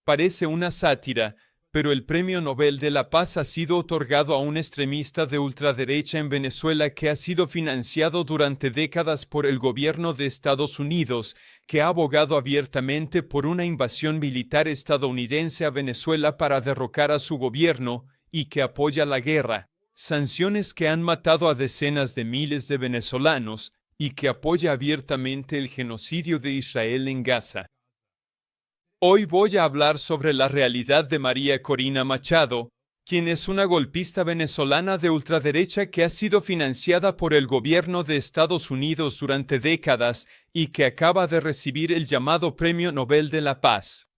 Parece una sátira, pero el Premio Nobel de la Paz ha sido otorgado a un extremista de ultraderecha en Venezuela que ha sido financiado durante décadas por el gobierno de Estados Unidos, que ha abogado abiertamente por una invasión militar estadounidense a Venezuela para derrocar a su gobierno y que apoya la guerra, sanciones que han matado a decenas de miles de venezolanos y que apoya abiertamente el genocidio de Israel en Gaza. Hoy voy a hablar sobre la realidad de María Corina Machado, quien es una golpista venezolana de ultraderecha que ha sido financiada por el gobierno de Estados Unidos durante décadas y que acaba de recibir el llamado Premio Nobel de la Paz.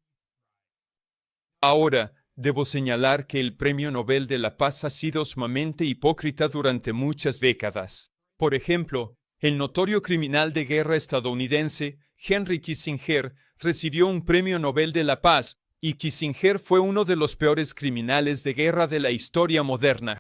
Ahora, debo señalar que el Premio Nobel de la Paz ha sido sumamente hipócrita durante muchas décadas. Por ejemplo, el notorio criminal de guerra estadounidense, Henry Kissinger, recibió un Premio Nobel de la Paz, y Kissinger fue uno de los peores criminales de guerra de la historia moderna.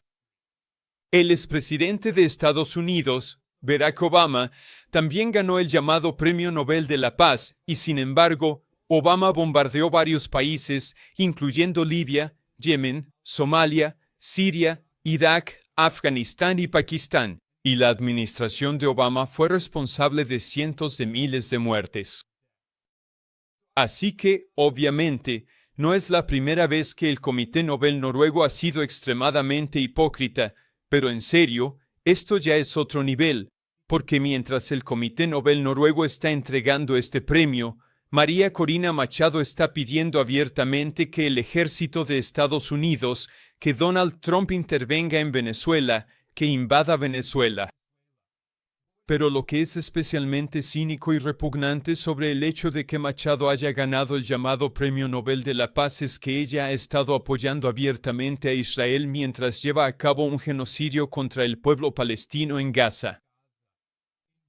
El expresidente de Estados Unidos, Barack Obama, también ganó el llamado Premio Nobel de la Paz, y sin embargo, Obama bombardeó varios países, incluyendo Libia, Yemen, Somalia, Siria, Irak, Afganistán y Pakistán, y la administración de Obama fue responsable de cientos de miles de muertes. Así que, obviamente, no es la primera vez que el Comité Nobel noruego ha sido extremadamente hipócrita, pero en serio, esto ya es otro nivel, porque mientras el Comité Nobel noruego está entregando este premio, María Corina Machado está pidiendo abiertamente que el ejército de Estados Unidos, que Donald Trump intervenga en Venezuela, que invada Venezuela. Pero lo que es especialmente cínico y repugnante sobre el hecho de que Machado haya ganado el llamado Premio Nobel de la Paz es que ella ha estado apoyando abiertamente a Israel mientras lleva a cabo un genocidio contra el pueblo palestino en Gaza.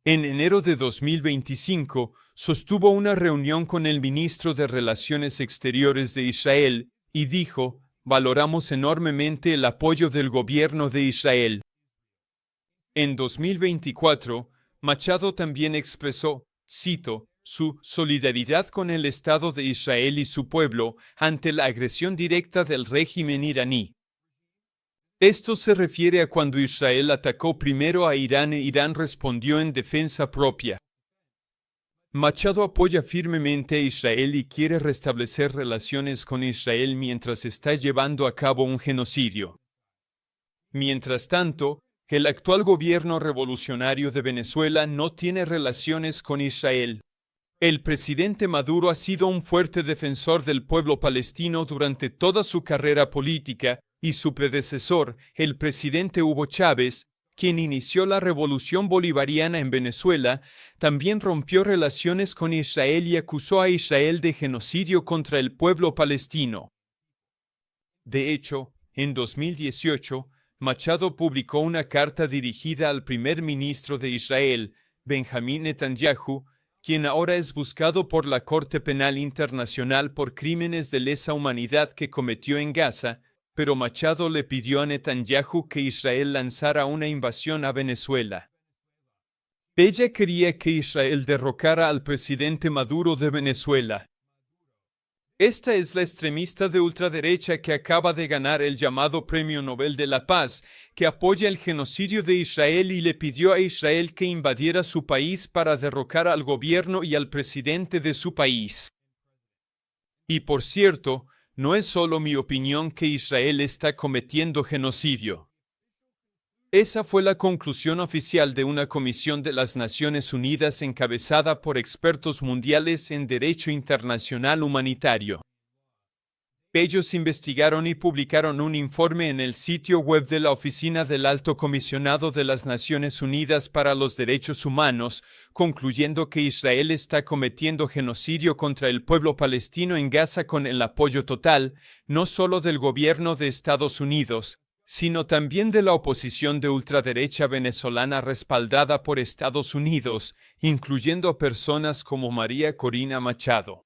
En enero de 2025, sostuvo una reunión con el ministro de Relaciones Exteriores de Israel y dijo: "Valoramos enormemente el apoyo del gobierno de Israel". En 2024, Machado también expresó, cito, su solidaridad con el Estado de Israel y su pueblo ante la agresión directa del régimen iraní. Esto se refiere a cuando Israel atacó primero a Irán e Irán respondió en defensa propia. Machado apoya firmemente a Israel y quiere restablecer relaciones con Israel mientras está llevando a cabo un genocidio. Mientras tanto, el actual gobierno revolucionario de Venezuela no tiene relaciones con Israel. El presidente Maduro ha sido un fuerte defensor del pueblo palestino durante toda su carrera política, y su predecesor, el presidente Hugo Chávez, quien inició la revolución bolivariana en Venezuela, también rompió relaciones con Israel y acusó a Israel de genocidio contra el pueblo palestino. De hecho, en 2018, Machado publicó una carta dirigida al primer ministro de Israel, Benjamín Netanyahu, quien ahora es buscado por la Corte Penal Internacional por crímenes de lesa humanidad que cometió en Gaza, pero Machado le pidió a Netanyahu que Israel lanzara una invasión a Venezuela. Ella quería que Israel derrocara al presidente Maduro de Venezuela. Esta es la extremista de ultraderecha que acaba de ganar el llamado Premio Nobel de la Paz, que apoya el genocidio de Israel y le pidió a Israel que invadiera su país para derrocar al gobierno y al presidente de su país. Y por cierto, no es solo mi opinión que Israel está cometiendo genocidio. Esa fue la conclusión oficial de una comisión de las Naciones Unidas encabezada por expertos mundiales en derecho internacional humanitario. Ellos investigaron y publicaron un informe en el sitio web de la Oficina del Alto Comisionado de las Naciones Unidas para los Derechos Humanos, concluyendo que Israel está cometiendo genocidio contra el pueblo palestino en Gaza con el apoyo total, no solo del gobierno de Estados Unidos, sino también de la oposición de ultraderecha venezolana respaldada por Estados Unidos, incluyendo personas como María Corina Machado.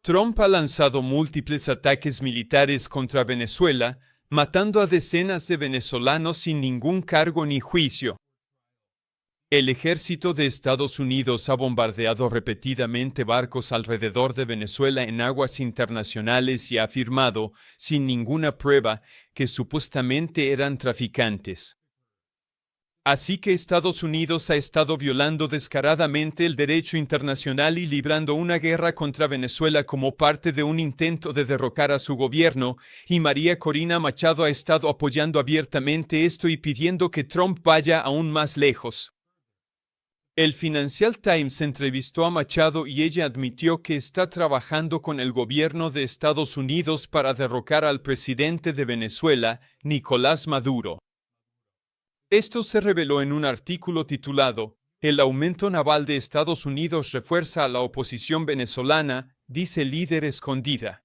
Trump ha lanzado múltiples ataques militares contra Venezuela, matando a decenas de venezolanos sin ningún cargo ni juicio. El ejército de Estados Unidos ha bombardeado repetidamente barcos alrededor de Venezuela en aguas internacionales y ha afirmado, sin ninguna prueba, que supuestamente eran traficantes. Así que Estados Unidos ha estado violando descaradamente el derecho internacional y librando una guerra contra Venezuela como parte de un intento de derrocar a su gobierno, y María Corina Machado ha estado apoyando abiertamente esto y pidiendo que Trump vaya aún más lejos. El Financial Times entrevistó a Machado y ella admitió que está trabajando con el gobierno de Estados Unidos para derrocar al presidente de Venezuela, Nicolás Maduro. Esto se reveló en un artículo titulado "El aumento naval de Estados Unidos refuerza a la oposición venezolana", dice líder escondida.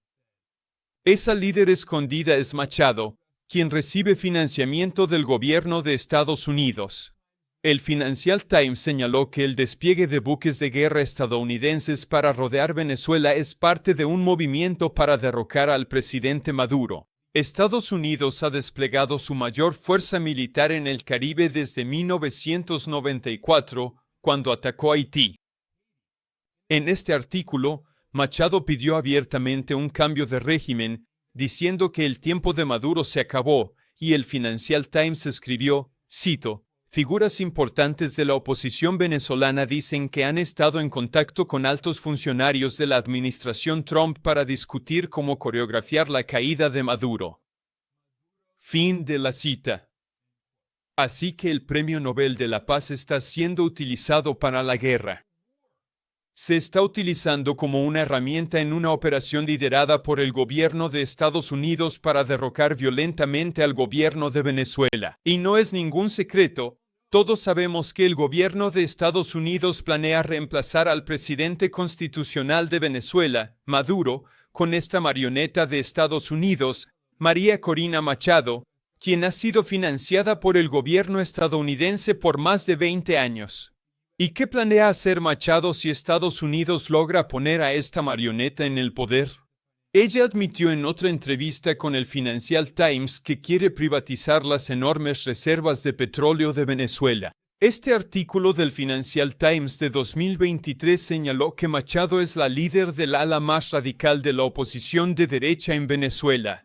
Esa líder escondida es Machado, quien recibe financiamiento del gobierno de Estados Unidos. El Financial Times señaló que el despliegue de buques de guerra estadounidenses para rodear Venezuela es parte de un movimiento para derrocar al presidente Maduro. Estados Unidos ha desplegado su mayor fuerza militar en el Caribe desde 1994, cuando atacó Haití. En este artículo, Machado pidió abiertamente un cambio de régimen, diciendo que el tiempo de Maduro se acabó, y el Financial Times escribió, cito, "Figuras importantes de la oposición venezolana dicen que han estado en contacto con altos funcionarios de la administración Trump para discutir cómo coreografiar la caída de Maduro". Fin de la cita. Así que el Premio Nobel de la Paz está siendo utilizado para la guerra. Se está utilizando como una herramienta en una operación liderada por el gobierno de Estados Unidos para derrocar violentamente al gobierno de Venezuela. Y no es ningún secreto, todos sabemos que el gobierno de Estados Unidos planea reemplazar al presidente constitucional de Venezuela, Maduro, con esta marioneta de Estados Unidos, María Corina Machado, quien ha sido financiada por el gobierno estadounidense por más de 20 años. ¿Y qué planea hacer Machado si Estados Unidos logra poner a esta marioneta en el poder? Ella admitió en otra entrevista con el Financial Times que quiere privatizar las enormes reservas de petróleo de Venezuela. Este artículo del Financial Times de 2023 señaló que Machado es la líder del ala más radical de la oposición de derecha en Venezuela.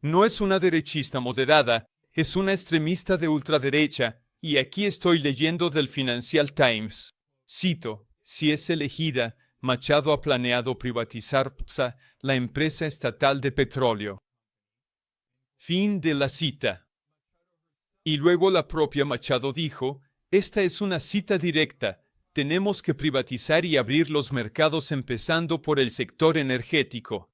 No es una derechista moderada, es una extremista de ultraderecha, y aquí estoy leyendo del Financial Times. Cito, "Si es elegida, Machado ha planeado privatizar PSA, la empresa estatal de petróleo". Fin de la cita. Y luego la propia Machado dijo, "Esta es una cita directa, tenemos que privatizar y abrir los mercados empezando por el sector energético.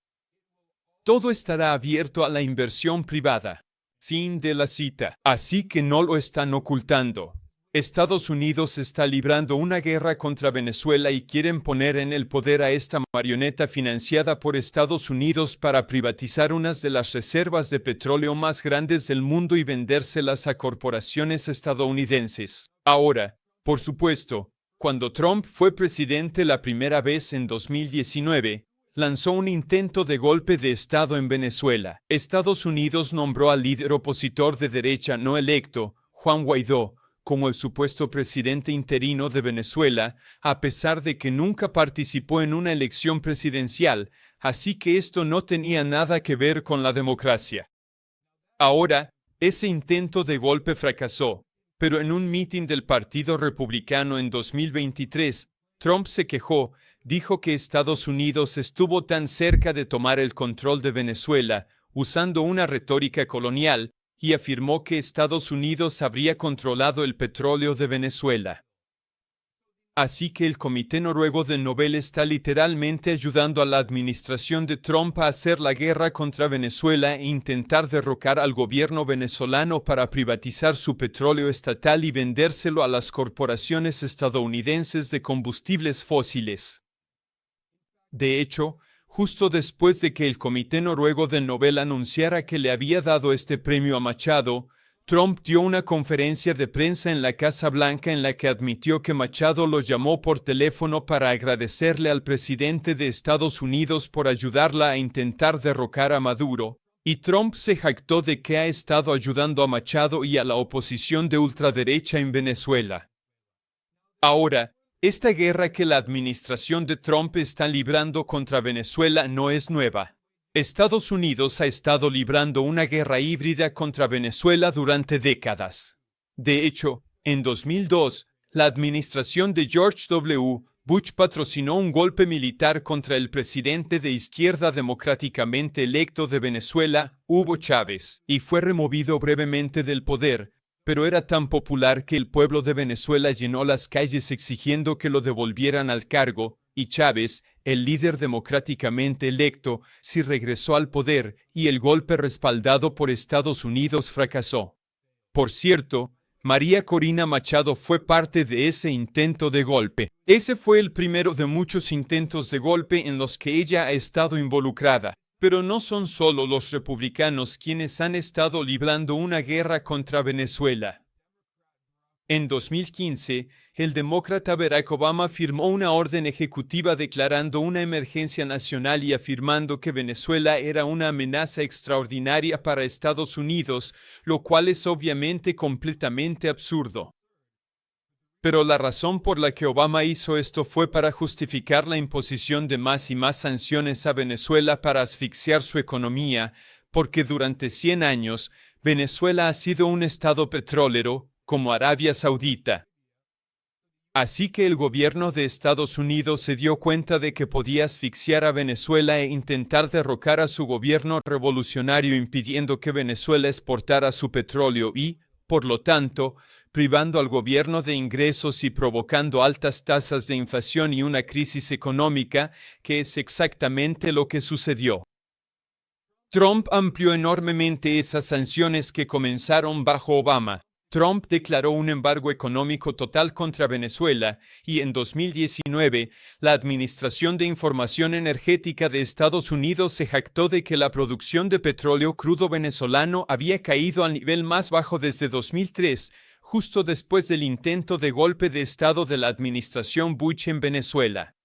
Todo estará abierto a la inversión privada". Fin de la cita. Así que no lo están ocultando. Estados Unidos está librando una guerra contra Venezuela y quieren poner en el poder a esta marioneta financiada por Estados Unidos para privatizar unas de las reservas de petróleo más grandes del mundo y vendérselas a corporaciones estadounidenses. Ahora, por supuesto, cuando Trump fue presidente la primera vez en 2019, lanzó un intento de golpe de Estado en Venezuela. Estados Unidos nombró al líder opositor de derecha no electo, Juan Guaidó, como el supuesto presidente interino de Venezuela, a pesar de que nunca participó en una elección presidencial, así que esto no tenía nada que ver con la democracia. Ahora, ese intento de golpe fracasó, pero en un mitin del Partido Republicano en 2023, Trump se quejó, dijo que Estados Unidos estuvo tan cerca de tomar el control de Venezuela, usando una retórica colonial, y afirmó que Estados Unidos habría controlado el petróleo de Venezuela. Así que el Comité Noruego del Nobel está literalmente ayudando a la administración de Trump a hacer la guerra contra Venezuela e intentar derrocar al gobierno venezolano para privatizar su petróleo estatal y vendérselo a las corporaciones estadounidenses de combustibles fósiles. De hecho, justo después de que el Comité Noruego del Nobel anunciara que le había dado este premio a Machado, Trump dio una conferencia de prensa en la Casa Blanca en la que admitió que Machado lo llamó por teléfono para agradecerle al presidente de Estados Unidos por ayudarla a intentar derrocar a Maduro, y Trump se jactó de que ha estado ayudando a Machado y a la oposición de ultraderecha en Venezuela. Ahora, esta guerra que la administración de Trump está librando contra Venezuela no es nueva. Estados Unidos ha estado librando una guerra híbrida contra Venezuela durante décadas. De hecho, en 2002, la administración de George W. Bush patrocinó un golpe militar contra el presidente de izquierda democráticamente electo de Venezuela, Hugo Chávez, y fue removido brevemente del poder, pero era tan popular que el pueblo de Venezuela llenó las calles exigiendo que lo devolvieran al cargo, y Chávez, el líder democráticamente electo, sí regresó al poder, y el golpe respaldado por Estados Unidos fracasó. Por cierto, María Corina Machado fue parte de ese intento de golpe. Ese fue el primero de muchos intentos de golpe en los que ella ha estado involucrada. Pero no son solo los republicanos quienes han estado librando una guerra contra Venezuela. En 2015, el demócrata Barack Obama firmó una orden ejecutiva declarando una emergencia nacional y afirmando que Venezuela era una amenaza extraordinaria para Estados Unidos, lo cual es obviamente completamente absurdo. Pero la razón por la que Obama hizo esto fue para justificar la imposición de más y más sanciones a Venezuela para asfixiar su economía, porque durante 100 años, Venezuela ha sido un estado petrolero, como Arabia Saudita. Así que el gobierno de Estados Unidos se dio cuenta de que podía asfixiar a Venezuela e intentar derrocar a su gobierno revolucionario impidiendo que Venezuela exportara su petróleo y, por lo tanto, privando al gobierno de ingresos y provocando altas tasas de inflación y una crisis económica, que es exactamente lo que sucedió. Trump amplió enormemente esas sanciones que comenzaron bajo Obama. Trump declaró un embargo económico total contra Venezuela y en 2019, la Administración de Información Energética de Estados Unidos se jactó de que la producción de petróleo crudo venezolano había caído al nivel más bajo desde 2003, justo después del intento de golpe de Estado de la administración Bush en Venezuela.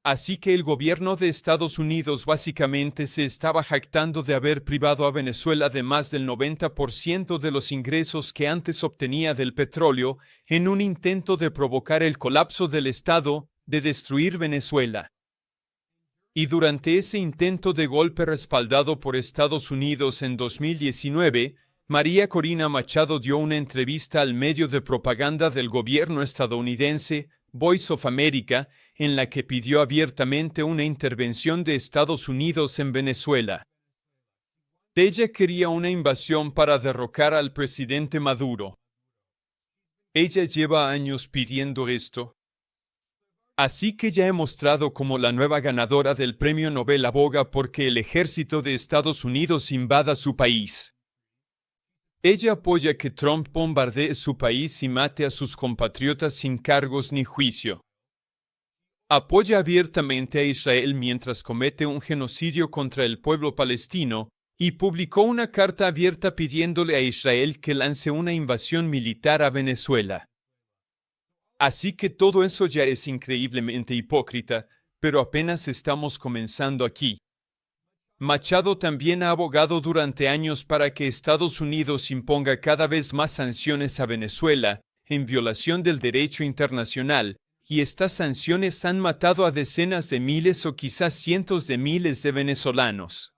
Así que el gobierno de Estados Unidos básicamente se estaba jactando de haber privado a Venezuela de más del 90% de los ingresos que antes obtenía del petróleo en un intento de provocar el colapso del Estado, de destruir Venezuela. Y durante ese intento de golpe respaldado por Estados Unidos en 2019, María Corina Machado dio una entrevista al medio de propaganda del gobierno estadounidense, Voice of America, en la que pidió abiertamente una intervención de Estados Unidos en Venezuela. Ella quería una invasión para derrocar al presidente Maduro. Ella lleva años pidiendo esto. Así que ya he mostrado como la nueva ganadora del Premio Nobel aboga porque el ejército de Estados Unidos invada su país. Ella apoya que Trump bombardee su país y mate a sus compatriotas sin cargos ni juicio. Apoya abiertamente a Israel mientras comete un genocidio contra el pueblo palestino y publicó una carta abierta pidiéndole a Israel que lance una invasión militar a Venezuela. Así que todo eso ya es increíblemente hipócrita, pero apenas estamos comenzando aquí. Machado también ha abogado durante años para que Estados Unidos imponga cada vez más sanciones a Venezuela, en violación del derecho internacional, y estas sanciones han matado a decenas de miles o quizás cientos de miles de venezolanos.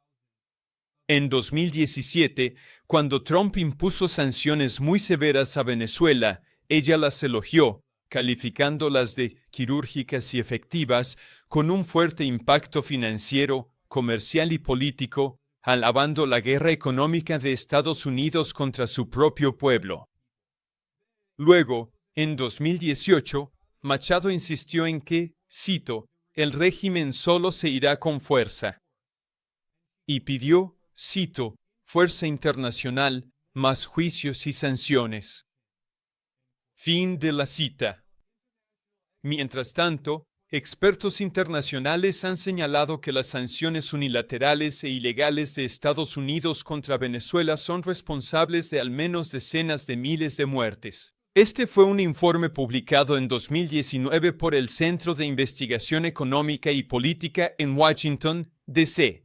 En 2017, cuando Trump impuso sanciones muy severas a Venezuela, ella las elogió, calificándolas de quirúrgicas y efectivas, con un fuerte impacto financiero, comercial y político, alabando la guerra económica de Estados Unidos contra su propio pueblo. Luego, en 2018, Machado insistió en que, cito, el régimen solo se irá con fuerza. Y pidió, cito, fuerza internacional, más juicios y sanciones. Fin de la cita. Mientras tanto, expertos internacionales han señalado que las sanciones unilaterales e ilegales de Estados Unidos contra Venezuela son responsables de al menos decenas de miles de muertes. Este fue un informe publicado en 2019 por el Centro de Investigación Económica y Política en Washington, D.C.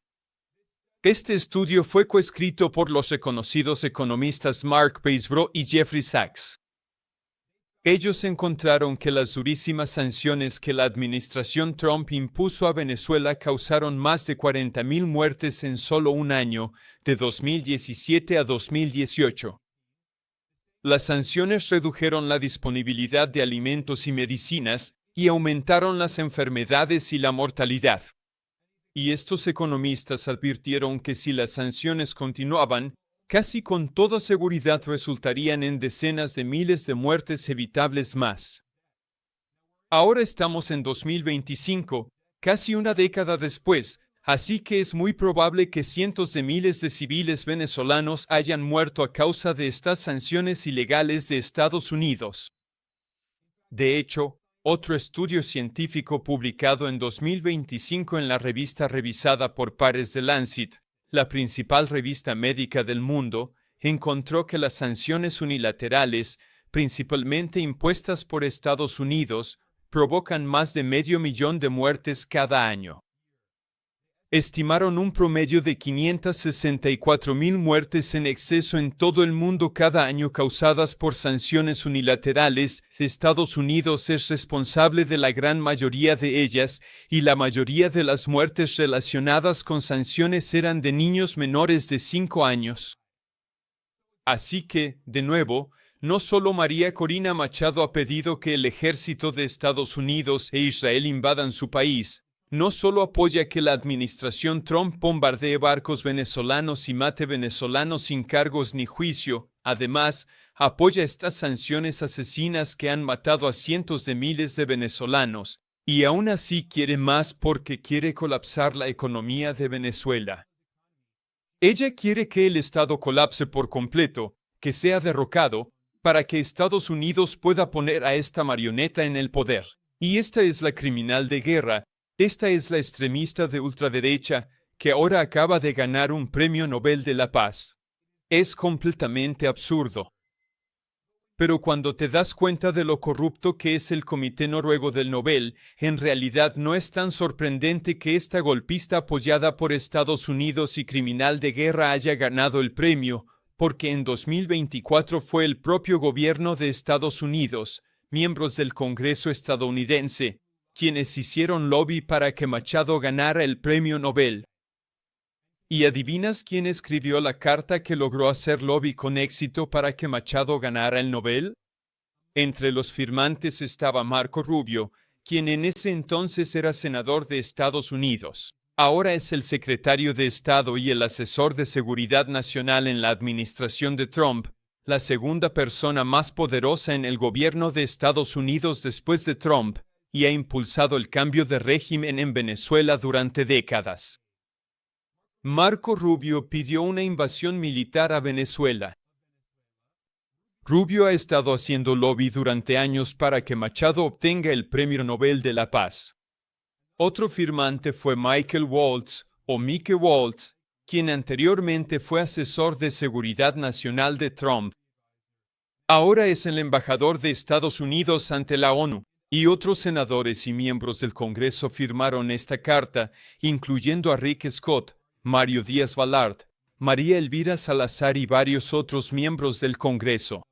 Este estudio fue coescrito por los reconocidos economistas Mark Paisbrough y Jeffrey Sachs. Ellos encontraron que las durísimas sanciones que la administración Trump impuso a Venezuela causaron más de 40.000 muertes en solo un año, de 2017 a 2018. Las sanciones redujeron la disponibilidad de alimentos y medicinas y aumentaron las enfermedades y la mortalidad. Y estos economistas advirtieron que si las sanciones continuaban, casi con toda seguridad resultarían en decenas de miles de muertes evitables más. Ahora estamos en 2025, casi una década después, así que es muy probable que cientos de miles de civiles venezolanos hayan muerto a causa de estas sanciones ilegales de Estados Unidos. De hecho, otro estudio científico publicado en 2025 en la revista revisada por pares de Lancet, la principal revista médica del mundo, encontró que las sanciones unilaterales, principalmente impuestas por Estados Unidos, provocan más de 500.000 de muertes cada año. Estimaron un promedio de 564.000 muertes en exceso en todo el mundo cada año causadas por sanciones unilaterales. Estados Unidos es responsable de la gran mayoría de ellas, y la mayoría de las muertes relacionadas con sanciones eran de niños menores de 5 años. Así que, de nuevo, no solo María Corina Machado ha pedido que el ejército de Estados Unidos e Israel invadan su país, no solo apoya que la administración Trump bombardee barcos venezolanos y mate venezolanos sin cargos ni juicio, además, apoya estas sanciones asesinas que han matado a cientos de miles de venezolanos, y aún así quiere más porque quiere colapsar la economía de Venezuela. Ella quiere que el Estado colapse por completo, que sea derrocado, para que Estados Unidos pueda poner a esta marioneta en el poder. Y esta es la criminal de guerra. Esta es la extremista de ultraderecha que ahora acaba de ganar un premio Nobel de la Paz. Es completamente absurdo. Pero cuando te das cuenta de lo corrupto que es el Comité Noruego del Nobel, en realidad no es tan sorprendente que esta golpista apoyada por Estados Unidos y criminal de guerra haya ganado el premio, porque en 2024 fue el propio gobierno de Estados Unidos, miembros del Congreso estadounidense, quienes hicieron lobby para que Machado ganara el premio Nobel. ¿Y adivinas quién escribió la carta que logró hacer lobby con éxito para que Machado ganara el Nobel? Entre los firmantes estaba Marco Rubio, quien en ese entonces era senador de Estados Unidos. Ahora es el secretario de Estado y el asesor de seguridad nacional en la administración de Trump, la segunda persona más poderosa en el gobierno de Estados Unidos después de Trump, y ha impulsado el cambio de régimen en Venezuela durante décadas. Marco Rubio pidió una invasión militar a Venezuela. Rubio ha estado haciendo lobby durante años para que Machado obtenga el Premio Nobel de la Paz. Otro firmante fue Michael Waltz, o Mike Waltz, quien anteriormente fue asesor de seguridad nacional de Trump. Ahora es el embajador de Estados Unidos ante la ONU. Y otros senadores y miembros del Congreso firmaron esta carta, incluyendo a Rick Scott, Mario Díaz-Balart, María Elvira Salazar y varios otros miembros del Congreso.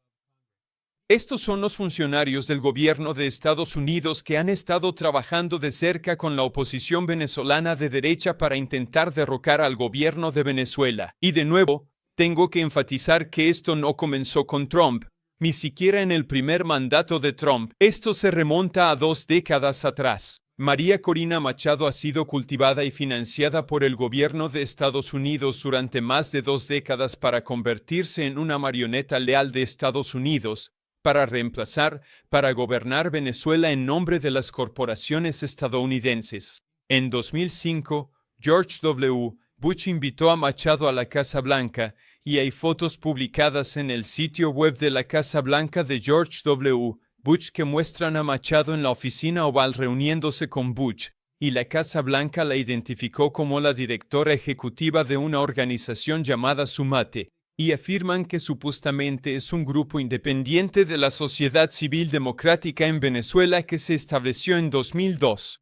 Estos son los funcionarios del gobierno de Estados Unidos que han estado trabajando de cerca con la oposición venezolana de derecha para intentar derrocar al gobierno de Venezuela. Y de nuevo, tengo que enfatizar que esto no comenzó con Trump. Ni siquiera en el primer mandato de Trump. Esto se remonta a 2 décadas atrás. María Corina Machado ha sido cultivada y financiada por el gobierno de Estados Unidos durante más de 2 décadas para convertirse en una marioneta leal de Estados Unidos, para gobernar Venezuela en nombre de las corporaciones estadounidenses. En 2005, George W. Bush invitó a Machado a la Casa Blanca, y hay fotos publicadas en el sitio web de la Casa Blanca de George W. Bush que muestran a Machado en la oficina oval reuniéndose con Bush, y la Casa Blanca la identificó como la directora ejecutiva de una organización llamada Sumate, y afirman que supuestamente es un grupo independiente de la sociedad civil democrática en Venezuela que se estableció en 2002.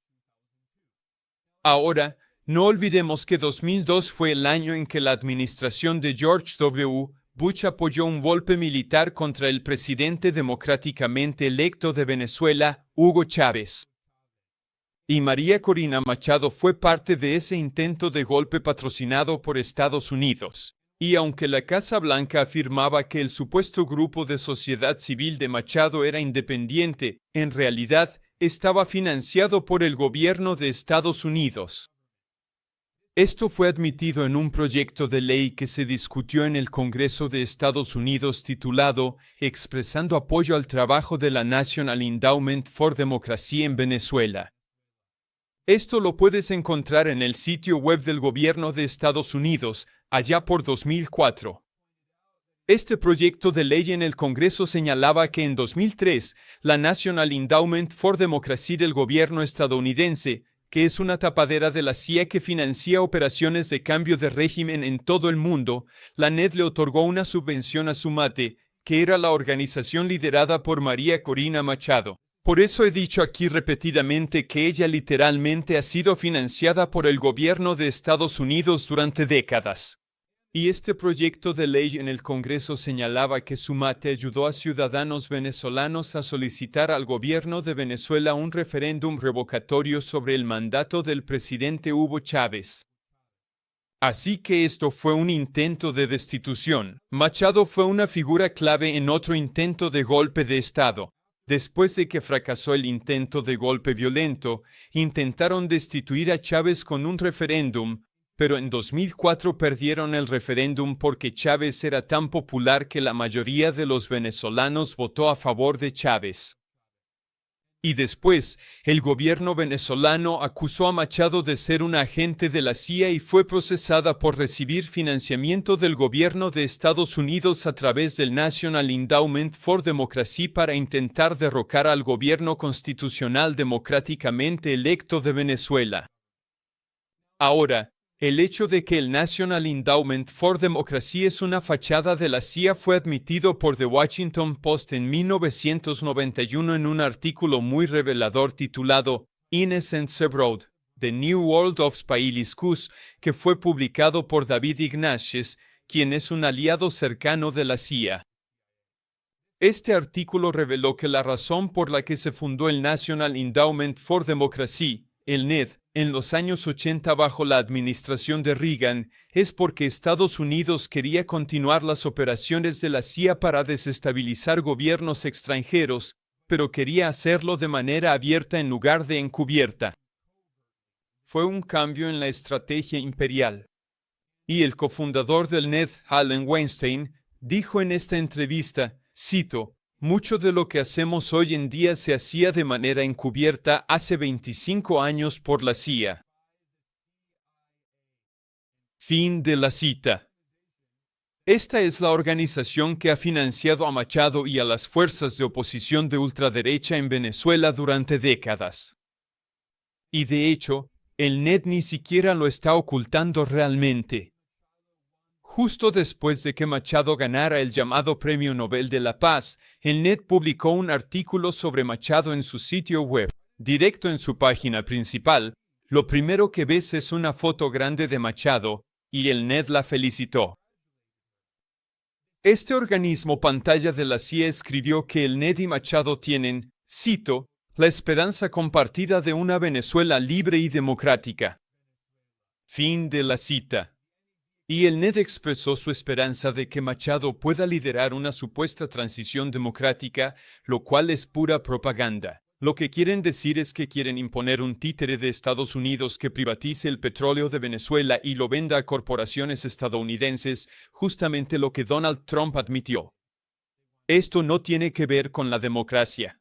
Ahora, no olvidemos que 2002 fue el año en que la administración de George W. Bush apoyó un golpe militar contra el presidente democráticamente electo de Venezuela, Hugo Chávez. Y María Corina Machado fue parte de ese intento de golpe patrocinado por Estados Unidos. Y aunque la Casa Blanca afirmaba que el supuesto grupo de sociedad civil de Machado era independiente, en realidad estaba financiado por el gobierno de Estados Unidos. Esto fue admitido en un proyecto de ley que se discutió en el Congreso de Estados Unidos titulado Expresando apoyo al trabajo de la National Endowment for Democracy en Venezuela. Esto lo puedes encontrar en el sitio web del gobierno de Estados Unidos, allá por 2004. Este proyecto de ley en el Congreso señalaba que en 2003, la National Endowment for Democracy del gobierno estadounidense, que es una tapadera de la CIA que financia operaciones de cambio de régimen en todo el mundo, la NED le otorgó una subvención a Sumate, que era la organización liderada por María Corina Machado. Por eso he dicho aquí repetidamente que ella literalmente ha sido financiada por el gobierno de Estados Unidos durante décadas. Y este proyecto de ley en el Congreso señalaba que Sumate ayudó a ciudadanos venezolanos a solicitar al gobierno de Venezuela un referéndum revocatorio sobre el mandato del presidente Hugo Chávez. Así que esto fue un intento de destitución. Machado fue una figura clave en otro intento de golpe de Estado. Después de que fracasó el intento de golpe violento, intentaron destituir a Chávez con un referéndum, pero en 2004 perdieron el referéndum porque Chávez era tan popular que la mayoría de los venezolanos votó a favor de Chávez. Y después, el gobierno venezolano acusó a Machado de ser un agente de la CIA y fue procesada por recibir financiamiento del gobierno de Estados Unidos a través del National Endowment for Democracy para intentar derrocar al gobierno constitucional democráticamente electo de Venezuela. Ahora, el hecho de que el National Endowment for Democracy es una fachada de la CIA fue admitido por The Washington Post en 1991 en un artículo muy revelador titulado Innocents Abroad, The New World of Spailiscus, que fue publicado por David Ignatius, quien es un aliado cercano de la CIA. Este artículo reveló que la razón por la que se fundó el National Endowment for Democracy, el NED, en los años 80 bajo la administración de Reagan, es porque Estados Unidos quería continuar las operaciones de la CIA para desestabilizar gobiernos extranjeros, pero quería hacerlo de manera abierta en lugar de encubierta. Fue un cambio en la estrategia imperial. Y el cofundador del NED, Allen Weinstein, dijo en esta entrevista, cito, mucho de lo que hacemos hoy en día se hacía de manera encubierta hace 25 años por la CIA. Fin de la cita. Esta es la organización que ha financiado a Machado y a las fuerzas de oposición de ultraderecha en Venezuela durante décadas. Y de hecho, el NED ni siquiera lo está ocultando realmente. Justo después de que Machado ganara el llamado Premio Nobel de la Paz, el NED publicó un artículo sobre Machado en su sitio web. Directo en su página principal, lo primero que ves es una foto grande de Machado, y el NED la felicitó. Este organismo pantalla de la CIA escribió que el NED y Machado tienen, cito, la esperanza compartida de una Venezuela libre y democrática. Fin de la cita. Y el NED expresó su esperanza de que Machado pueda liderar una supuesta transición democrática, lo cual es pura propaganda. Lo que quieren decir es que quieren imponer un títere de Estados Unidos que privatice el petróleo de Venezuela y lo venda a corporaciones estadounidenses, justamente lo que Donald Trump admitió. Esto no tiene que ver con la democracia.